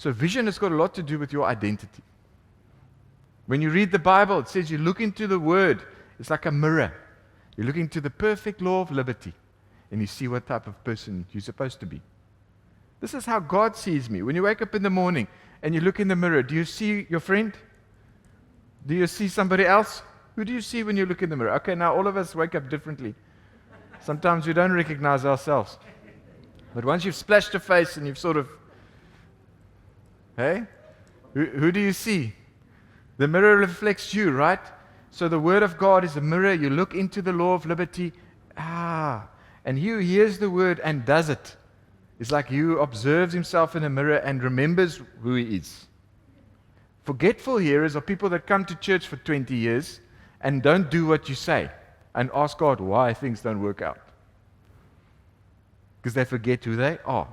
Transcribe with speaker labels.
Speaker 1: So vision has got a lot to do with your identity. When you read the Bible, it says you look into the Word. It's like a mirror. You look into the perfect law of liberty, and you see what type of person you're supposed to be. This is how God sees me. When you wake up in the morning and you look in the mirror, do you see your friend? Do you see somebody else? Who do you see when you look in the mirror? Okay, now all of us wake up differently. Sometimes we don't recognize ourselves. But once you've splashed a face and you've sort of, hey? Who do you see? The mirror reflects you, right? So the Word of God is a mirror. You look into the law of liberty. And he who hears the Word and does it is like he who observes himself in a mirror and remembers who he is. Forgetful hearers are people that come to church for 20 years and don't do what you say and ask God why things don't work out. Because they forget who they are.